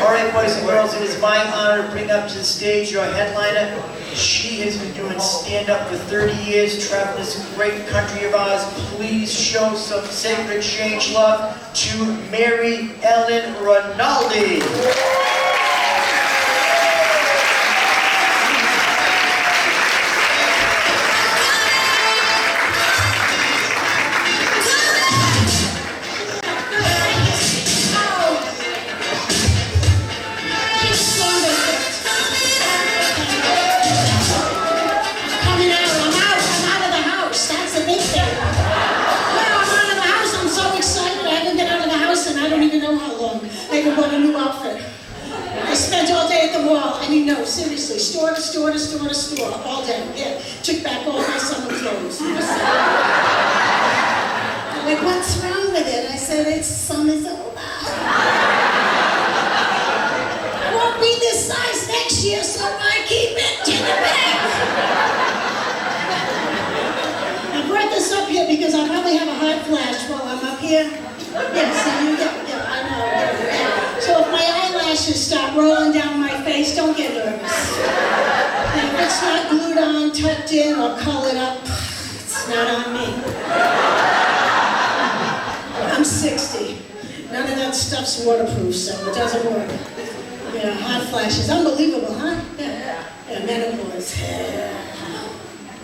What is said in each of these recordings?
All right, boys and girls, it is my honor to bring up to the stage your headliner. She has been doing stand-up for 30 years, traveling this great country of ours. Please show some sacred exchange love to Mary Ellen Rinaldi. No, seriously, store to store to store to store, all day. Yeah, took back all my summer clothes. Like, what's wrong with it? I said, it's summer's over. I won't be this size next year, so I keep it to the back. I brought this up here because I'll probably have a hot flash while I'm up here. Yeah, I know. Yeah. So if my eyelashes start rolling down my face, don't get nervous. And if it's not glued on, tucked in, or colored up, it's not on me. I'm 60. None of that stuff's waterproof, so it doesn't work. Yeah, hot flashes. Unbelievable, huh? Yeah, menopause.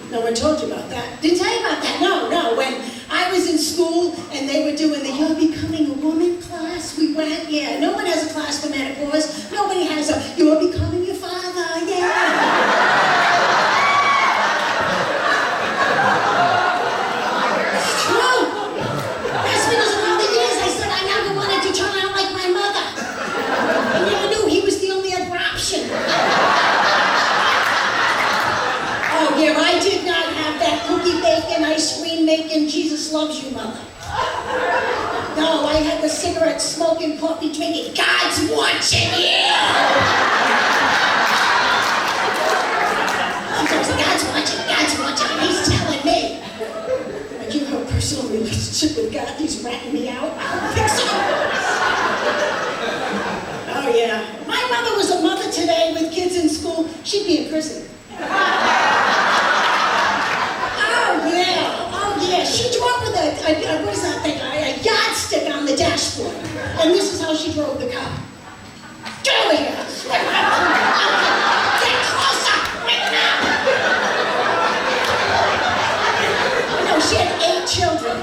No one told you about that. Didn't tell you about that. No. When I was in school and they were doing the You're Becoming a Woman class, we went, yeah. No one has a class for menopause. Nobody has a You're Becoming Your Father, yeah. It's true. That's because of all the years I said I never wanted to turn out like my mother. I never knew he was the only other option. Oh, yeah, I did not have that cookie bacon, ice cream making, Jesus loves you mother. No, I had the cigarette smoking, coffee drinking, God's watching you! God's watching, and he's telling me. Like, you have a personal relationship with God, he's ratting me out? I don't think so. Oh, yeah. If my mother was a mother today with kids in school, she'd be in prison. Oh yeah, she drove with a what is that thing, a yardstick on the dashboard. And this is how she drove the car. Get over here! Get closer! Right now! No, she had 8 children.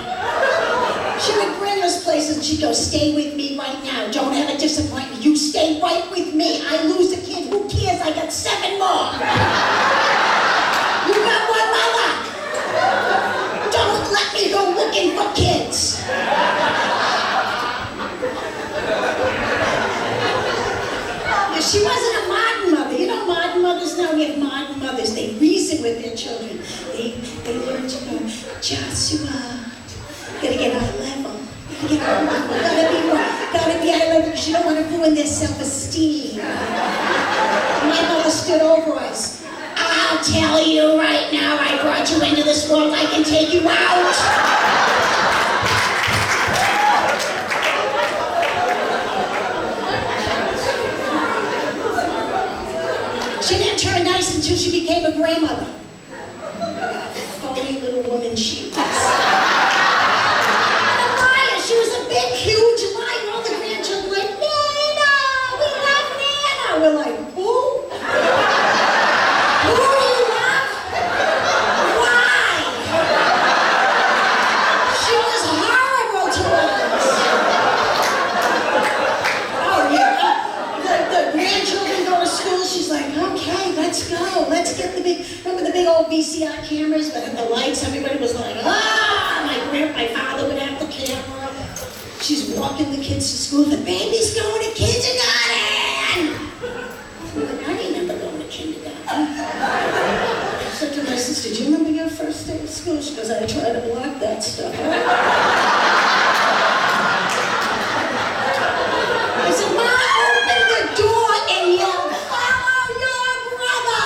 She would bring us places and she'd go, stay with me right now. Don't have a disappointment. You stay right with me. I lose a kid. Who cares? I got 7 more. You got one mother. Don't let me go looking for kids. Yeah, she wasn't a modern mother. You know modern mothers now? We have modern mothers. They reason with their children. They learn to go, Joshua, gotta get eye level. Gotta be eye level because you don't want to ruin their self-esteem. My mother stood over us. I'll tell you right now, I brought you into this world, I can take you out. She didn't turn nice until she became a grandmother. Phony little woman she was. A liar, she was a big, huge liar. All the grandchildren were like, Nana, we love Nana. We're like, who? Let's get the big old VCR cameras, but at the lights, everybody was like, ah! My father would have the camera. She's walking the kids to school. The baby's going to kindergarten! I remember going to kindergarten. I said to my sister, do you remember your first day of school? She goes, I tried to block that stuff out. I said, Ma, open the door and yell, follow your brother!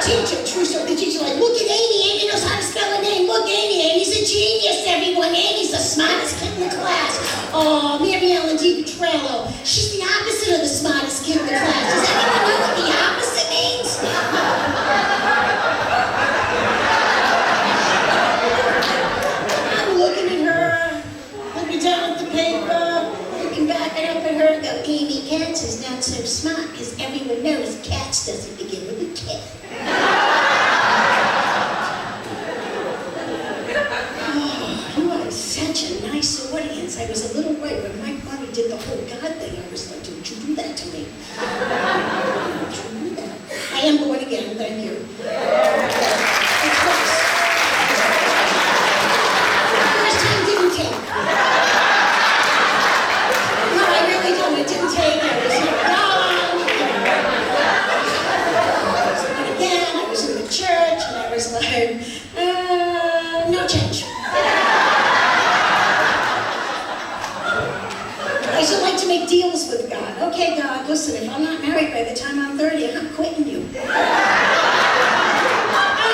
teacher, true story, the teacher like, look at Amy, Amy knows how to spell her name, look Amy, Amy's a genius, everyone, Amy's the smartest kid in the class. Oh, Mary Ellen DePetrillo, she's the opposite of the smartest kid in the class. Does anyone know what the opposite means? I'm looking at her, looking down at the paper, looking back and up at her and go, Amy Katz is not so smart because everyone knows Katz doesn't begin with a K. Oh, you are such a nice audience. I was a little worried when Mike Bobby did the whole God thing. I was like, don't you do that to me. Don't you do that. I am born again, thank you. Of course. First time didn't take. No, I really didn't. It didn't take. I was young. Again, I was in the church, and I was like, no change. I should like to make deals with God. Okay, God, listen, if I'm not married by the time I'm 30, I'm quitting you. Oh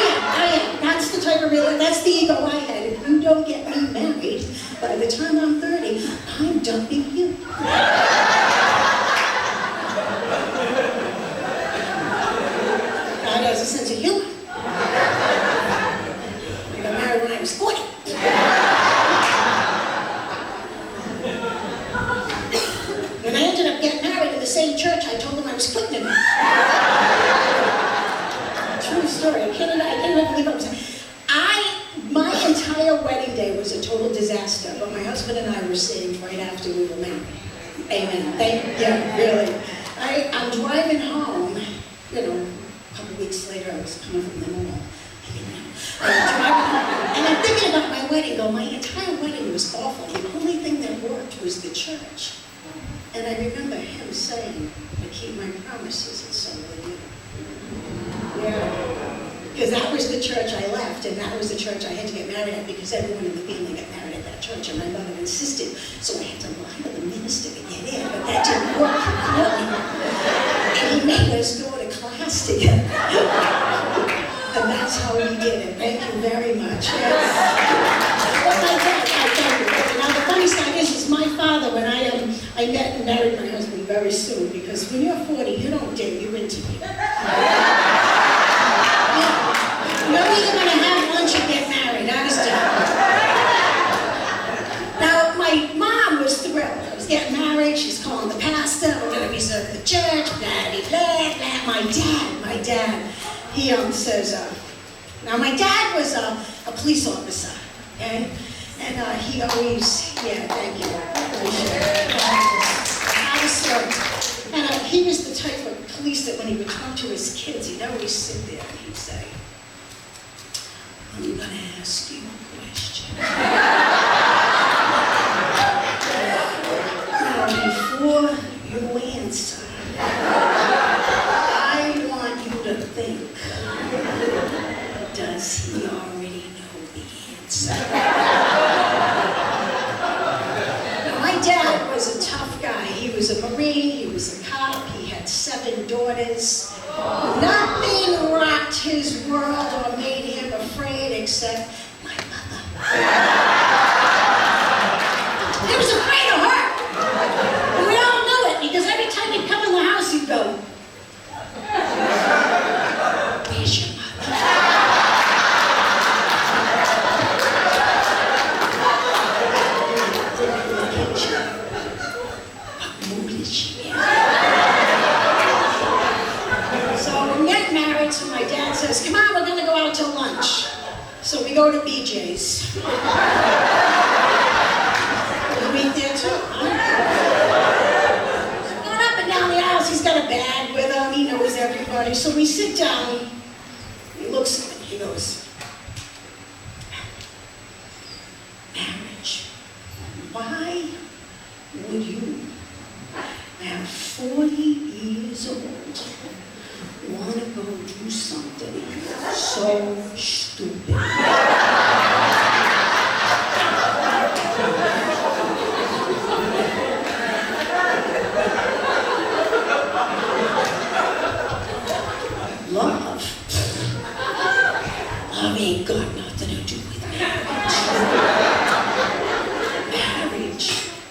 yeah, that's the type of that's the ego I had. If you don't get me married by the time I'm 30, I'm dumping you. God has a sense of humor. I got married when I was 40. When I ended up getting married in the same church, I told them I was quitting him. True story. I can't even believe what I'm saying. My entire wedding day was a total disaster, but my husband and I were saved right after we were married. Amen. Really. I'm driving home, a couple weeks later, I was coming from the mall. I'm driving home, and I'm thinking about my wedding. My entire wedding was awful. The only thing that worked was the church. And I remember him saying, I keep my promises, and so will you. Yeah. Because that was the church I left, and that was the church I had to get married at, because everyone in the family got married at that church, and my mother insisted. So I had to lie to the minister to get in, but that didn't work. And he made us go to class together. And that's how we did it. Thank you very much. Yes. But my dad, I thank you. Now the funny side is my father, when I met and married my husband very soon, because when you're 40, you don't date, you interview. You're either going to have lunch or get married, understand? Now, my mom was thrilled. I was getting married, she's calling the pastor, we're going to be served at the church, blah, blah, blah. My dad, he says, now my dad was a police officer, okay? And he always, thank you. And he was the type of police that when he would talk to his kids, he'd always sit there and he'd say, I'm going to ask you a question. Now, before you answer, I want you to think, does he already know the answer? Now, my dad was a tough guy. He was a Marine, he was a cop, he had 7 daughters. Nothing rocked his world or made him afraid except my mother. He was afraid of her. And we all knew it, because every time he'd come in the house, he'd go, where's your mother? What mood is she in? So I'm getting married, so my dad says, come on, we're going to go out to lunch. So we go to BJ's. You eat there too, huh? Going up and down the aisles, he's got a bag with him, he knows everybody. So we sit down, he looks at me, he goes, marriage, why would you, at 40 years old, want to go do something so stupid? Love Love ain't got nothing to do with marriage. Marriage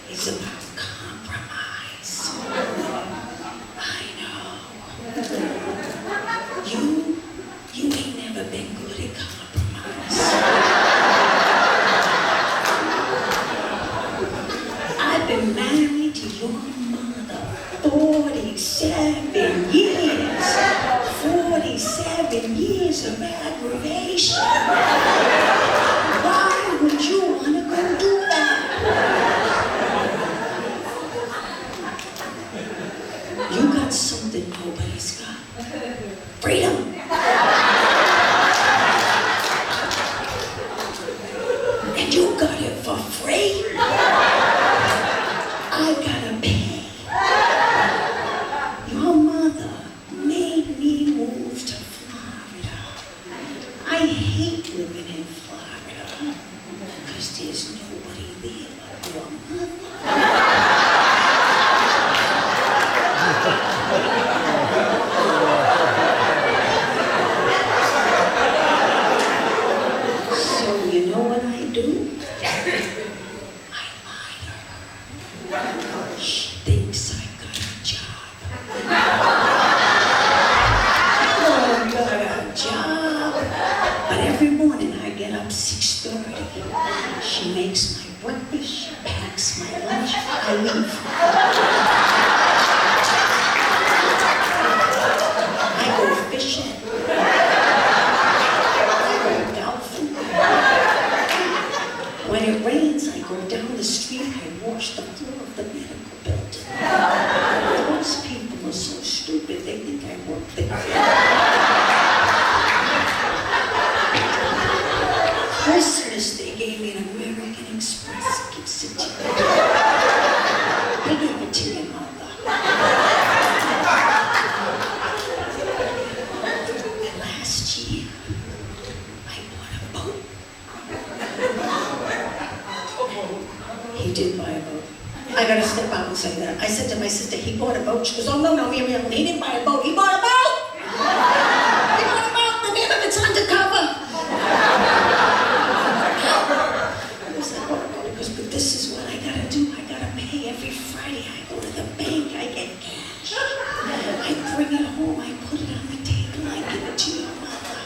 is about compromise. I know. You ain't never been good at compromise. I've been married to your mother 47 years. 47 years of aggravation. Why would you want to go do that? You got something nobody's got. Freedom. And you got it for free. I gotta pay. Your mother made me move to Florida. I hate living in Florida because there's nobody there but your mother. So you know what I do? I lie to her. She thinks I got a job. Oh, I got a job. But every morning I get up 6:30. She makes my breakfast, she packs my lunch, I leave. I go fishing. I go golfing. When it rains, I go down the street, I wash the floor of the medical building. Those people are so stupid, they think I work there. Christmas, they gave me an American Express gift certificate. They gave it to your mother. And last year, I bought a boat. He did buy a boat. I gotta step out and say that. I said to my sister, he bought a boat. She goes, oh no, Miriam, he didn't buy a boat. He bought a boat! He bought a boat. The name of it's undercover. But this is what I gotta do. I gotta pay every Friday. I go to the bank, I get cash. I bring it home, I put it on the table, I give it to your mother.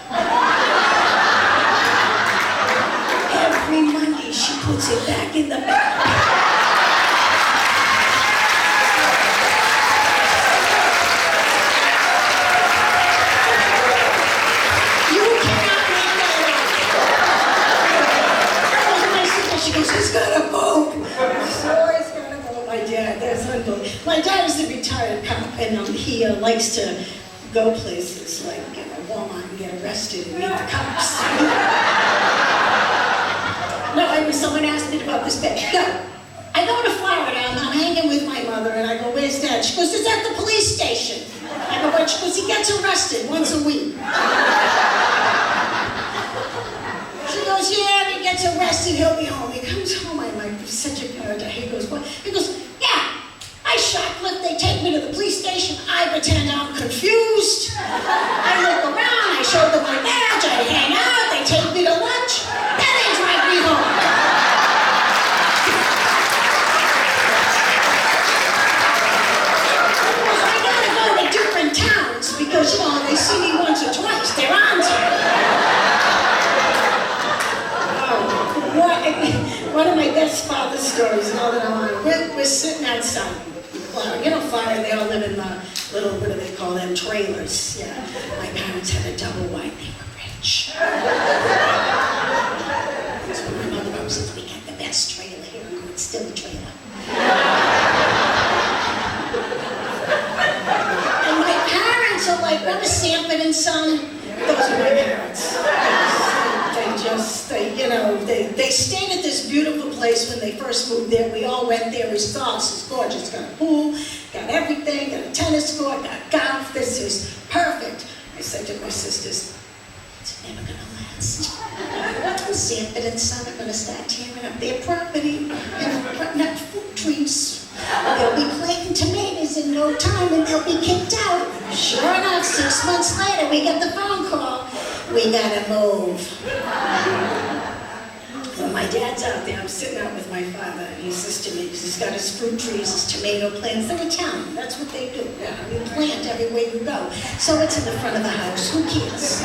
Every Monday she puts it back in the bank. You cannot make that up. My sister, she goes, he's got a boat. So he's got a boat. My dad, that's unbelievable. My dad is a retired cop, and he likes to go places like Walmart and get arrested and meet the cops. No, someone asked me about this bed. No, I go to Florida, I'm hanging with my mother, and I go, where's Dad? She goes, it's at the police station. I go, what? She goes, he gets arrested once a week. She goes, yeah, if he gets arrested, he'll be home. He comes home, I'm like, such a character. He goes, what? He goes, yeah, I shoplift, they take me to the police station, I pretend I'm confused. I look around, I show them my badge, I hang out, they take me to lunch, then they drive me home. I gotta go to different towns because, you know, they see me once or twice, they're on to me. One of my best father stories, now that I'm on, we're sitting outside. You know, Florida, they all live in the little, what do they call them, trailers. Yeah. My parents had a double wide, they were rich. So my mother always says, we got the best trailer here, and it's still a trailer. And my parents are like, remember Sanford and Son? Those are my parents. They stayed at this beautiful place when they first moved there. We all went there. We saw this is gorgeous. Got a pool, got everything, got a tennis court, got golf. This is perfect. I said to my sisters, it's never gonna last. Sanford and Son are gonna start tearing up their property and putting up fruit trees. They'll be planting tomatoes in no time and they'll be kicked out. Sure enough, 6 months later, we get the phone call. We gotta move. When my dad's out there, I'm sitting out with my father, and he says to me, because he's got his fruit trees, his tomato plants, they're Italian, that's what they do. Yeah, you plant everywhere you go. So it's in the front of the house, who cares?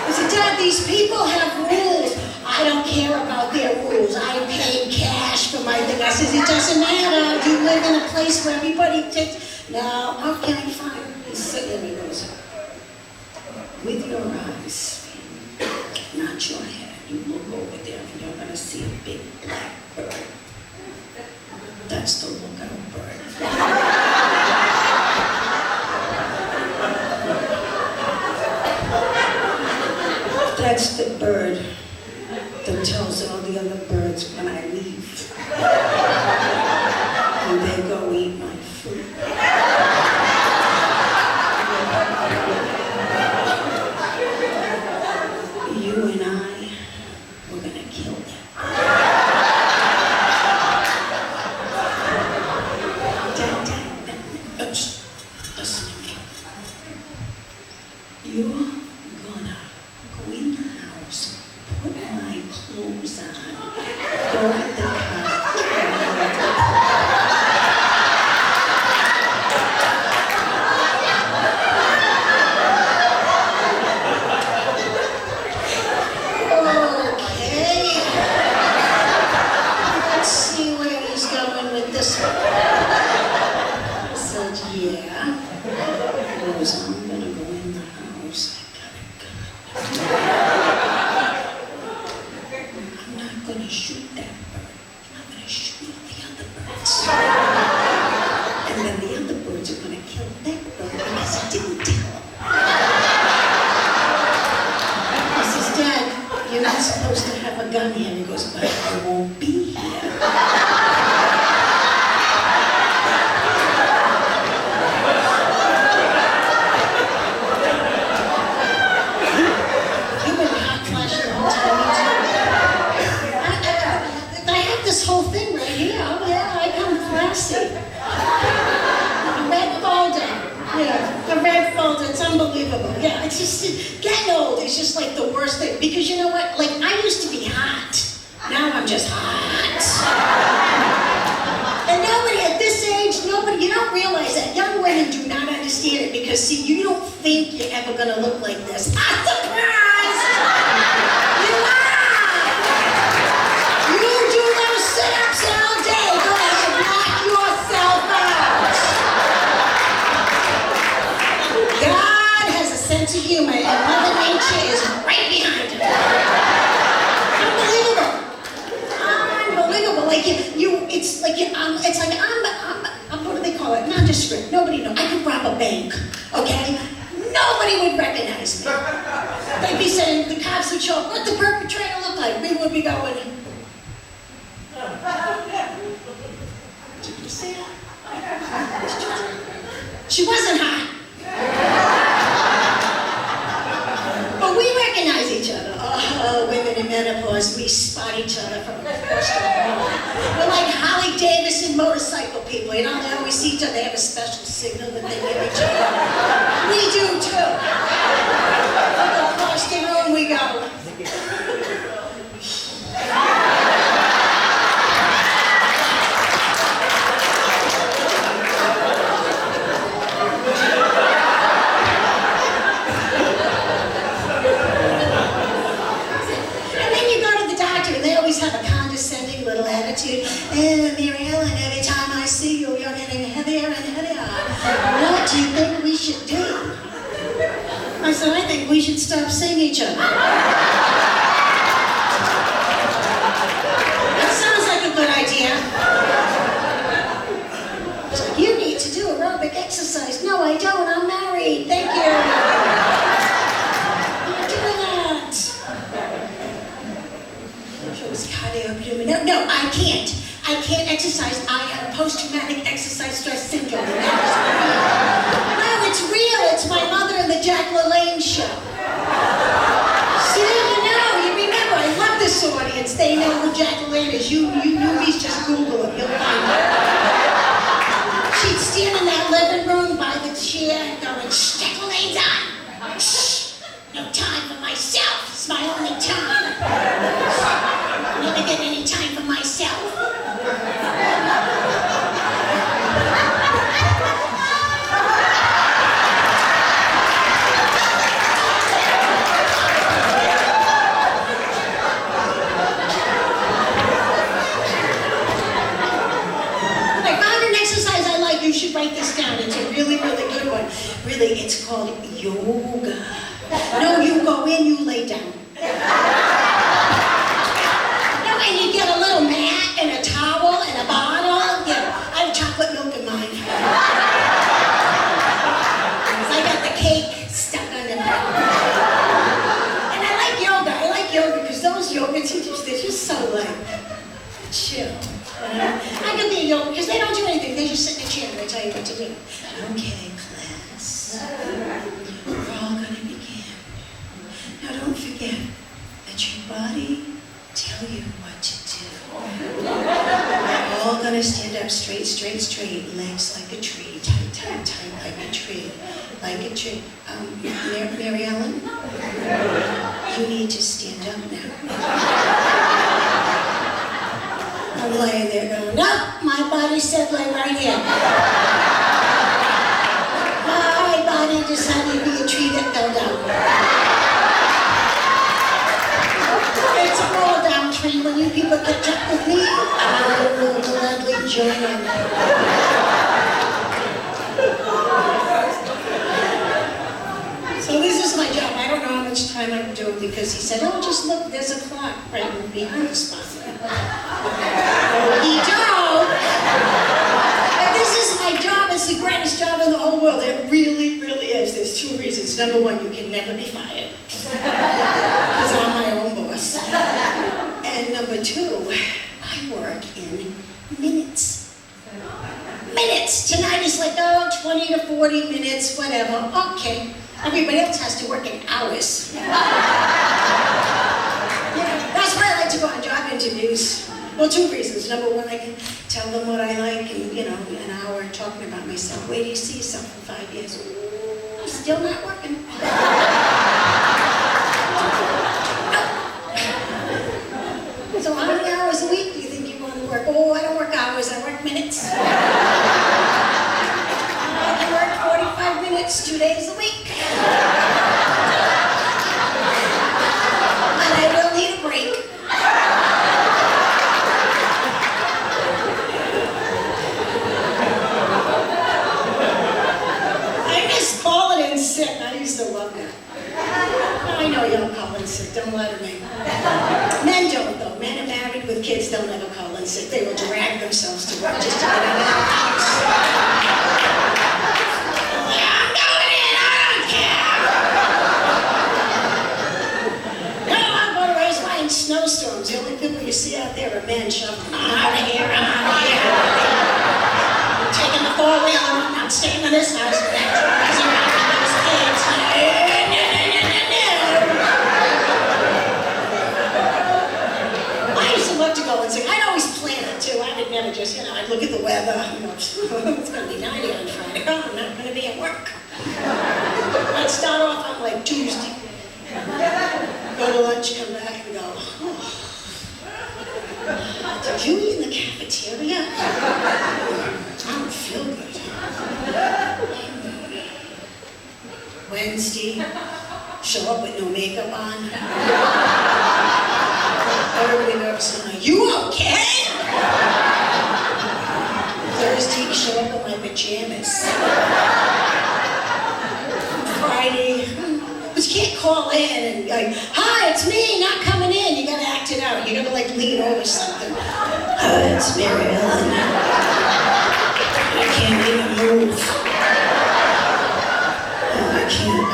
I said, Dad, these people have rules. I don't care about their rules. I pay cash for my thing. I says, it doesn't matter. You live in a place where everybody takes... No, okay, fine. He's sitting there and he goes, with your eyes, not your head, you look over there and you're going to see a big black bird. That's the lookout bird. That's the bird that tells all the other birds when I leave. And they go eat my food. You and I, we're gonna kill them. Dad, listen to me. You're gonna go in the house, put my clothes on, go at the couch. Okay. Let's see where he's going with this one. I said, yeah. He goes, I'm gonna go in the house. I I'm not going to shoot that bird. I'm going to shoot all the other birds. And then the other birds are going to kill that bird because he didn't tell them. He says, Dad, you're not supposed to have a gun here. He goes, but I won't be here. This whole thing right here, oh yeah, I come classy. The red folder, yeah, the red folder, it's unbelievable. Yeah, it's just, getting old is just like the worst thing, because you know what, like I used to be hot, now I'm just hot. And nobody at this age, nobody, you don't realize that young women do not understand it, because see, you don't think you're ever gonna look like this. I'm surprised! You are! Sit-ups all day. Go ahead, knock yourself out. God has a sense of humor, and Mother Nature is right behind him. Unbelievable. Like it's like I'm what do they call it? Nondescript. Nobody knows. I could rob a bank. Okay. Nobody would recognize me. They'd be saying, the cops would show up. What the perpetrator look like? We would be going. Did you see her? She wasn't hot. But we recognize each other. Oh, women in menopause, we spot each other from across the hall. We're like Holly Davidson motorcycle people. You know, they always see each other. They have a special signal that they give each other. We do too. Across the room we go. Have a condescending little attitude. And Mary Ellen, every time I see you, you're getting heavier and heavier. What do you think we should do? I said, I think we should stop seeing each other. That sounds like a good idea. She's like, you need to do aerobic exercise. No, I don't. I'm married. Thank you. No, I can't. I can't exercise. I have post-traumatic exercise stress syndrome. No, it's real. It's my mother and the Jack LaLanne show. See, you remember. I love this audience. They know who Jack LaLanne is. You newbies, just Google it. You'll find it. She'd stand in that living room by the chair and going, Jack LaLanne's on. yoga. No, you go in, you lay down. No, and you get a little mat and a towel and a bottle. Yeah, I have chocolate milk in mine. I got the cake stuck under there. And I like yoga. I like yoga because those yoga teachers, they're just so like chill. I can be a yoga because they don't do anything. They just sit in a chair and they tell you what to do. Okay, class. We're all going to begin. Now don't forget that your body tell you what to do. We're all going to stand up straight, straight, straight. Legs like a tree. Tight, tight, tight like a tree. Like a tree. Mary Ellen, you need to stand up now. I'm laying there going, no, my body said lay right here. My body decided to be a tree that fell down. It's a roll down tree. When you people catch up with me, I will gladly join in. So this is my job. I don't know how much time I'm doing because he said, oh, just look, there's a clock right behind the spotlight. He don't. But this is my job. It's the greatest job in the whole world. It really, really is. There's two reasons. Number one, you can never be fired. Because I'm my own boss. And number two, I work in minutes. Minutes. Tonight is like, oh, 20 to 40 minutes, whatever. Okay. Everybody else has to work in hours. Yeah, that's why I like to go on job interviews. Well, two reasons. Number one, I can tell them what I like and, an hour talking about myself. Where do you see yourself in 5 years? Ooh, still not working. So how many hours a week do you think you want to work? Oh, I don't work hours, I work minutes. I can work 45 minutes, 2 days a week. And I will need a break. I miss calling in sick. I used to love that. I know y'all call in sick, don't lie to me. Men don't though. Men are married with kids, don't ever call in sick. They will drag themselves to work just to get out of the house. I'm going in, I don't care. No, I'm going to raise mine in snowstorms. The only people you see out there are men shoving, I'm out of here, I'm out of here. I'm taking the four-wheeler, I'm not staying in this house. That's raising my those kids. I used to love to go and sing. I'd always plan it too. I would never just, I'd look at the weather, it's going to be 90 on Friday. Oh, I'm not going to be at work. I'd start off on like Tuesday. Go to lunch, come back and go, oh, did you eat in the cafeteria? I don't feel good. Wednesday, show up with no makeup on. Everybody nervous. I'm like, you okay? Thursday, show up in my pajamas. Friday, but you can't call in and like, hi, it's me, not coming in. You gotta act it out. You gotta like lean over something. Hi, it's Mary Ellen. I can't even move. I can't.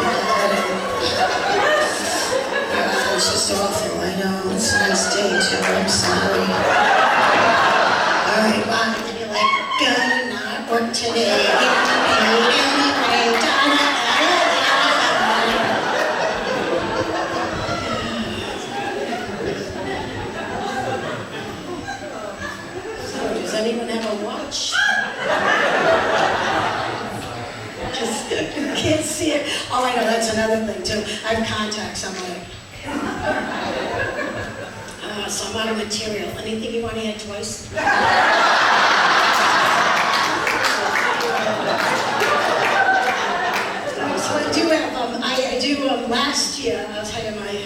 It's just awful, I know. It's a nice day too, I'm sorry. Alright, bye. And you're like, gonna not work today. Get paid anyway. So, does anyone have a watch? Just can't see it. Oh, I know, that's another thing too. I have contacts, I'm like, so I'm out of material. Anything you want to add twice? So I do have, last year, I'll tell you my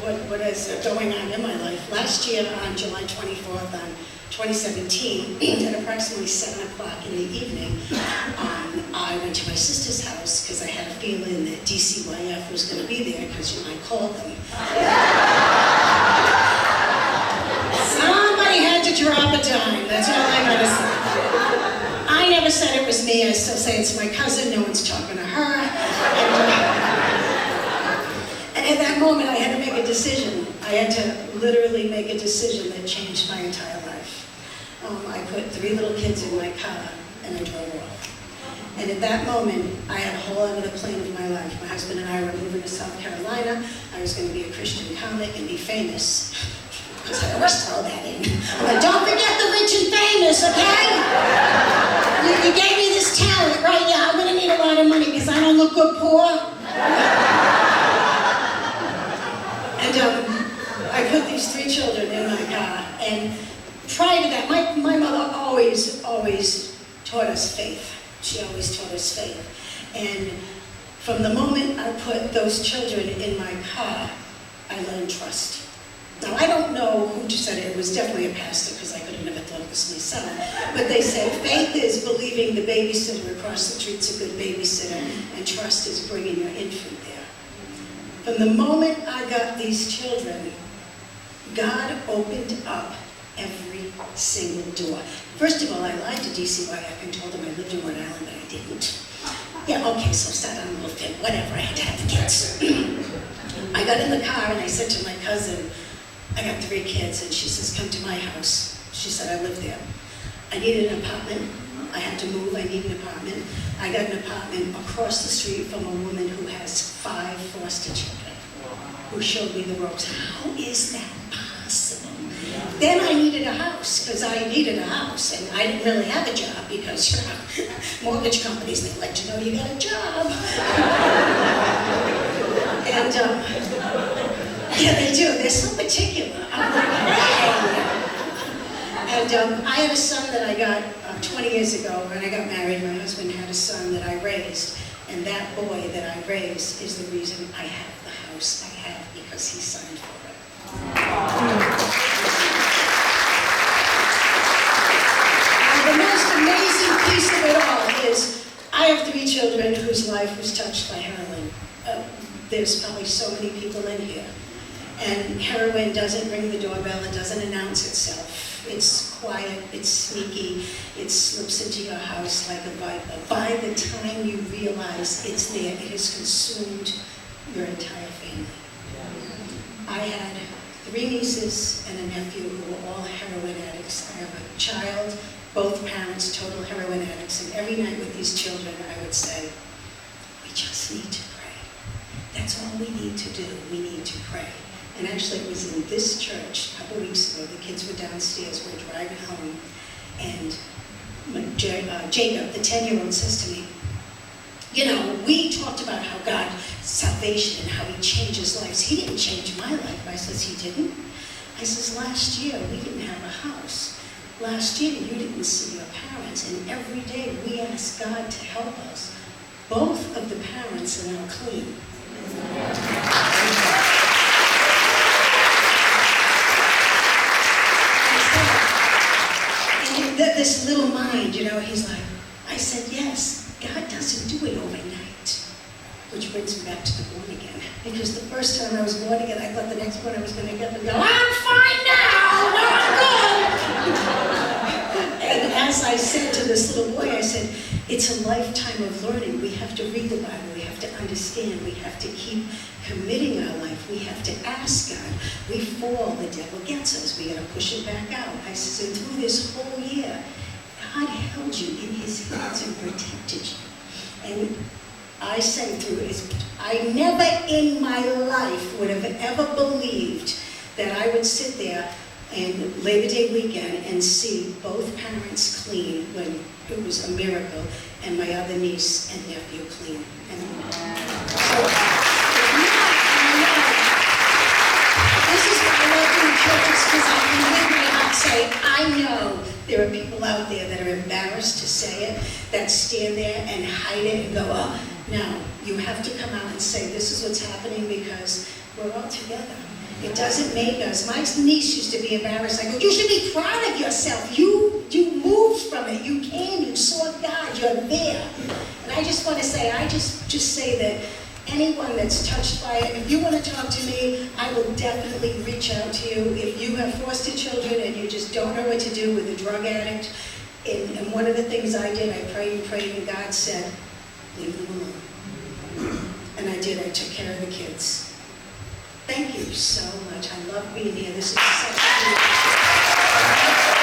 what is going on in my life. Last year, on July 24th, 2017, at approximately 7 o'clock in the evening, I went to my sister's house because I had a feeling that DCYF was going to be there because I called them. Somebody had to drop a dime, that's all I gotta say. I never said it was me, I still say it's my cousin, no one's talking to her. And at that moment, I had to make a decision. I had to literally make a decision that changed my entire life. I put 3 little kids in my car and I drove off. And at that moment, I had a whole other plan of my life. My husband and I were moving to South Carolina. I was going to be a Christian comic and be famous. Because I always throw that in. But don't forget the rich and famous, okay? You gave me this talent, right? Yeah, I'm going to need a lot of money because I don't look good poor. And I put these 3 children in my car. And prior to that, my mother always taught us faith. She always taught us faith. And from the moment I put those children in my car, I learned trust. Now, I don't know who just said it. It was definitely a pastor, because I could have never thought of this myself. But they said, faith is believing the babysitter across the street's a good babysitter, and trust is bringing your infant there. From the moment I got these children, God opened up every single door. First of all, I lied to DCYF and told them I lived in Rhode Island, but I didn't. Yeah, okay, so start on a little bit, whatever, I had to have the kids. I got in the car and I said to my cousin, I got 3 kids, and she says, come to my house. She said, I live there. I needed an apartment. I had to move, I need an apartment. I got an apartment across the street from a woman who has 5 foster children, who showed me the ropes. How is that possible? Then I needed a house, because I needed a house, and I didn't really have a job, because mortgage companies, they let you know you got a job. And, yeah, they do. They're so particular. I'm like, hey! And I had a son that I got 20 years ago. When I got married, my husband had a son that I raised. And that boy that I raised is the reason I have the house I have, because he signed for it. And the most amazing piece of it all is I have 3 children whose life was touched by heroin. There's probably so many people in here. And heroin doesn't ring the doorbell, it doesn't announce itself. It's quiet, it's sneaky, it slips into your house like a viper. By the time you realize it's there, it has consumed your entire family. I had 3 nieces and a nephew who were all heroin addicts. I have a child, both parents, total heroin addicts. And every night with these children, I would say, we just need to pray. That's all we need to do, we need to pray. And actually, it was in this church a couple weeks ago. The kids were downstairs, we were driving home, and Jacob, the 10-year-old, says to me, you know, we talked about how God, salvation, and how he changes lives. He didn't change my life. I says, he didn't? I says, last year, we didn't have a house. Last year, you didn't see your parents, and every day we ask God to help us. Both of the parents are now clean. This little mind, you know, he's like, I said, yes, God doesn't do it overnight. Which brings me back to the born again. Because the first time I was born again, I thought the next one I was going to get and go, I'm fine now, no, I'm good. And as I said to this little boy, I said, it's a lifetime of learning. We have to read the Bible, we have to understand, we have to keep committing our life, we have to ask God. We fall, the devil gets us, we got to push it back out. I said, through this whole year, God held you in his hands and protected you. And I say through it, I never in my life would have ever believed that I would sit there and Labor Day weekend and see both parents clean when it was a miracle, and my other niece and nephew clean. And so, this is why I love doing churches, because I can with my heart say, I know there are people out there that are embarrassed to say it, that stand there and hide it and go, oh, no. you have to come out and say, this is what's happening because we're all together. It doesn't make us. My niece used to be embarrassed. I go, you should be proud of yourself. You moved from it. You came, you saw God, you're there. And I just want to say, I just say that anyone that's touched by it, if you want to talk to me, I will definitely reach out to you. If you have foster children and you just don't know what to do with a drug addict, and one of the things I did, I prayed, and God said, leave them alone. And I did. I took care of the kids. Thank you so much. I love being here. This is such a